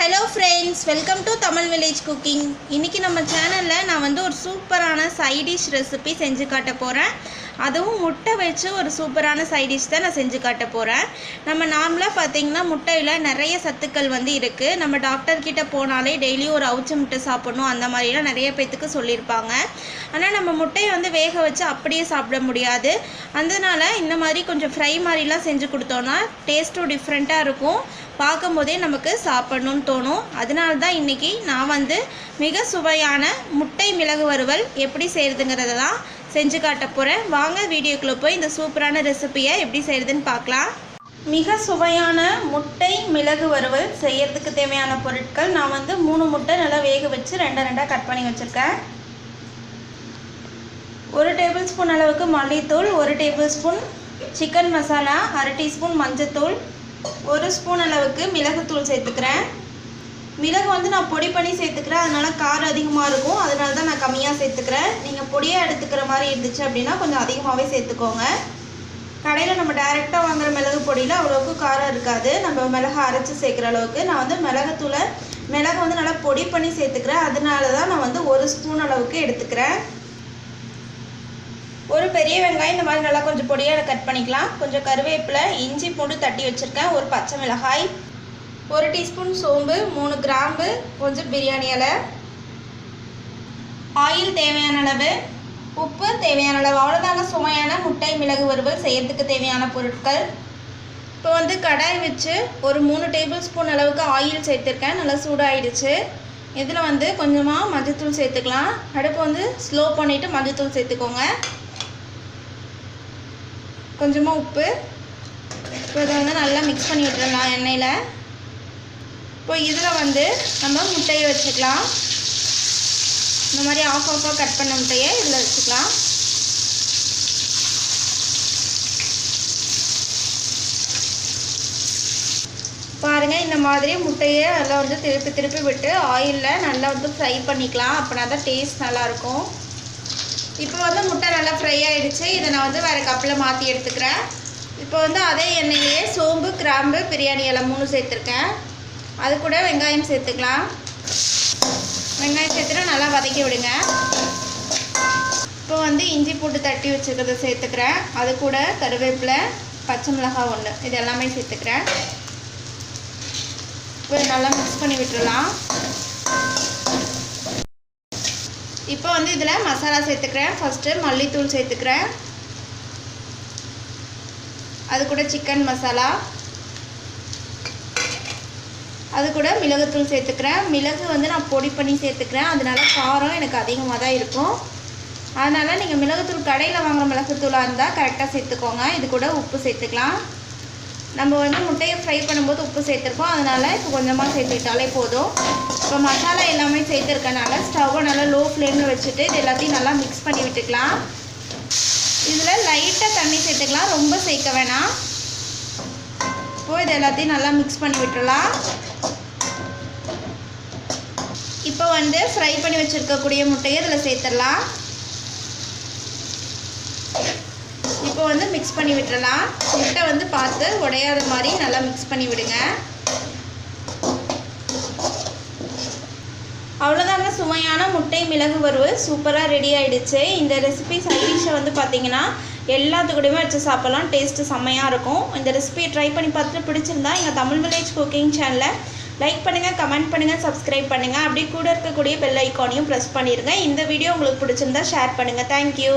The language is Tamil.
Hello friends, welcome to Tamil Village Cooking. இன்னைக்கு நம்ம சேனல்ல நான் வந்து ஒரு சூப்பரான சைட் டிஷ் ரெசிபி செஞ்சு காட்ட போறேன். அதுவும் முட்டை வச்சு ஒரு சூப்பரான சைட் டிஷ் தான் நான் செஞ்சு காட்ட போறேன். நம்ம நார்மலா பாத்தீங்கன்னா முட்டையில நிறைய சத்துக்கள் வந்து இருக்கு. நம்ம டாக்டர் கிட்ட போனாலே டெய்லி ஒரு அவிச்ச முட்டை சாப்பிடணும் அந்த மாதிரிலாம் நிறைய பேத்துக்கு சொல்லியிருப்பாங்க. ஆனால் நம்ம முட்டையை வந்து வேக வச்சு அப்படியே சாப்பிட முடியாது. அதனால இந்த மாதிரி கொஞ்சம் ஃப்ரை மாதிரிலாம் செஞ்சு கொடுத்தோன்னா டேஸ்ட்டும் டிஃப்ரெண்ட்டாக இருக்கும். பார்க்கும்போதே நமக்கு சாப்பிடணும்னு தோணும். அதனால தான் இன்றைக்கி நான் வந்து மிக சுவையான முட்டை மிளகு வறுவல் எப்படி செய்கிறதுங்கிறத தான் செஞ்சு காட்ட போகிறேன். வாங்க வீடியோக்குள்ளே போய் இந்த சூப்பரான ரெசிபியை எப்படி செய்கிறதுன்னு பார்க்கலாம். மிக சுவையான முட்டை மிளகு வறுவல் செய்கிறதுக்கு தேவையான பொருட்கள் நான் வந்து 3 முட்டை நல்லா வேக வச்சு ரெண்டாக கட் பண்ணி வச்சுருக்கேன். 1 டேபிள் ஸ்பூன் அளவுக்கு மல்லித்தூள், 1 table spoon chicken masala, 1/2 teaspoon மஞ்சத்தூள், 1 ஸ்பூன் அளவுக்கு மிளகுத்தூள் சேர்த்துக்கிறேன். மிளகு வந்து நான் பொடி பண்ணி சேர்த்துக்கிறேன், அதனால் காரம் அதிகமாக இருக்கும். அதனால தான் நான் கம்மியாக சேர்த்துக்கிறேன். நீங்கள் பொடியாக எடுத்துக்கிற மாதிரி இருந்துச்சு அப்படின்னா கொஞ்சம் அதிகமாகவே சேர்த்துக்கோங்க. கடையில் நம்ம டைரெக்டாக வாங்குகிற மிளகு பொடியில் அவ்வளோக்கு காரம் இருக்காது. நம்ம மிளகு அரைச்சி சேர்க்குற அளவுக்கு நான் வந்து மிளகு வந்து நல்லா பொடி பண்ணி சேர்த்துக்கிறேன். அதனால தான் நான் வந்து 1 ஸ்பூன் அளவுக்கு எடுத்துக்கிறேன். ஒரு பெரிய வெங்காயம் இந்த மாதிரி நல்லா கொஞ்சம் பொடியாக கட் பண்ணிக்கலாம். கொஞ்சம் கருவேப்பிலை, இஞ்சி பூண்டு தட்டி வச்சுருக்கேன், ஒரு பச்சை மிளகாய், 1 டீஸ்பூன் சோம்பு, 3 கிராம்பு, கொஞ்சம் பிரியாணி இலை, ஆயில் தேவையான அளவு, உப்பு தேவையான அளவு. அவ்வளோதாங்க சுவையான முட்டை மிளகு வறுவல் செய்யறதுக்கு தேவையான பொருட்கள். இப்போ வந்து கடாய் வச்சு ஒரு 3 டேபிள் ஸ்பூன் அளவுக்கு ஆயில் சேர்த்துருக்கேன். நல்லா சூடாகிடுச்சு. இதில் வந்து கொஞ்சமாக மஞ்சத்தூள் சேர்த்துக்கலாம். அடுப்பு வந்து ஸ்லோ பண்ணிவிட்டு மஞ்சத்தூள் சேர்த்துக்கோங்க. கொஞ்சமாக உப்பு. இப்போ இதை வந்து நல்லா மிக்ஸ் பண்ணி விட்டுடலாம் எண்ணெயில். இப்போ இதில் வந்து நம்ம முட்டையை வச்சுக்கலாம். இந்த மாதிரி ஆஃபாக கட் பண்ண முட்டையை இதில் வச்சுக்கலாம். பாருங்கள், இந்த மாதிரி முட்டையை நல்லா வந்து திருப்பி விட்டு ஆயிலில் நல்லா வந்து ஃப்ரை பண்ணிக்கலாம். அப்படின்னா தான் டேஸ்ட் நல்லாயிருக்கும். இப்போ வந்து முட்டை நல்லா ஃப்ரை ஆகிடுச்சு. இதை நான் வந்து வேறு கப்பில் மாற்றி எடுத்துக்கிறேன். இப்போ வந்து அதே எண்ணெயிலேயே சோம்பு, கிராம்பு, பிரியாணி இலை 3 சேர்த்துருக்கேன். அது கூட வெங்காயம் சேர்த்துக்கலாம். வெங்காயம் சேர்த்துட்டு நல்லா வதக்கி விடுங்க. இப்போ வந்து இஞ்சி பூண்டு தட்டி வச்சுக்கிறத சேர்த்துக்கிறேன். அது கூட கருவேப்பிலை, பச்சை மிளகாய் 1 இது எல்லாமே சேர்த்துக்கிறேன். இப்போ நல்லா மிக்ஸ் பண்ணி விட்டுடலாம். இப்போ வந்து இதில் மசாலா சேர்த்துக்கிறேன். ஃபஸ்ட்டு மல்லித்தூள் சேர்த்துக்கிறேன். அது கூட சிக்கன் மசாலா, அது கூட மிளகுத்தூள் சேர்த்துக்கிறேன். மிளகு வந்து நான் பொடி பண்ணி சேர்த்துக்கிறேன். அதனால காரம் எனக்கு அதிகமாக தான் இருக்கும். அதனால் நீங்கள் மிளகுத்தூள் கடையில் வாங்குகிற மிளகுத்தூளாக இருந்தால் கரெக்டாக சேர்த்துக்கோங்க. இது கூட உப்பு சேர்த்துக்கலாம். நம்ம வந்து முட்டையை ஃப்ரை பண்ணும்போது உப்பு சேர்த்துருக்கோம். அதனால் இப்போ கொஞ்சமாக சேர்த்துக்கிட்டாலே போதும். இப்போ மசாலா எல்லாமே சேர்த்துருக்கனால ஸ்டவ்வை நல்லா லோ ஃப்ளேமில் வச்சுட்டு இது எல்லாத்தையும் நல்லா மிக்ஸ் பண்ணி விட்டுக்கலாம். இதில் லைட்டாக தண்ணி சேர்த்துக்கலாம், ரொம்ப சேர்க்க வேணாம். இப்போது இது எல்லாத்தையும் நல்லா மிக்ஸ் பண்ணி விட்டுடலாம். இப்போ வந்து ஃப்ரை பண்ணி வச்சுருக்கக்கூடிய முட்டையை இதில் சேர்த்துடலாம். இப்போ வந்து மிக்ஸ் பண்ணி விட்டுடலாம். முட்டை வந்து பார்த்து உடையாத மாதிரி நல்லா மிக்ஸ் பண்ணி விடுங்க. அவ்வளோதாங்க, சுவையான முட்டை மிளகு வறுவல் சூப்பராக ரெடி ஆகிடுச்சு. இந்த ரெசிபி சைட் டிஷ்ஷை வந்து பார்த்திங்கன்னா எல்லாத்துக்கூடயுமே வச்சு சாப்பிட்லாம். டேஸ்ட்டு செம்மையாக இருக்கும். இந்த ரெசிபியை ட்ரை பண்ணி பார்த்துட்டு பிடிச்சிருந்தா எங்கள் தமிழ் வில்லேஜ் குக்கிங் சேனலை லைக் பண்ணுங்கள், கமெண்ட் பண்ணுங்கள், சப்ஸ்கிரைப் பண்ணுங்கள். அப்படியே கூட இருக்கக்கூடிய பெல் ஐக்கானையும் ப்ரெஸ் பண்ணிடுங்க. இந்த வீடியோ உங்களுக்கு பிடிச்சிருந்தா ஷேர் பண்ணுங்கள். தேங்க்யூ.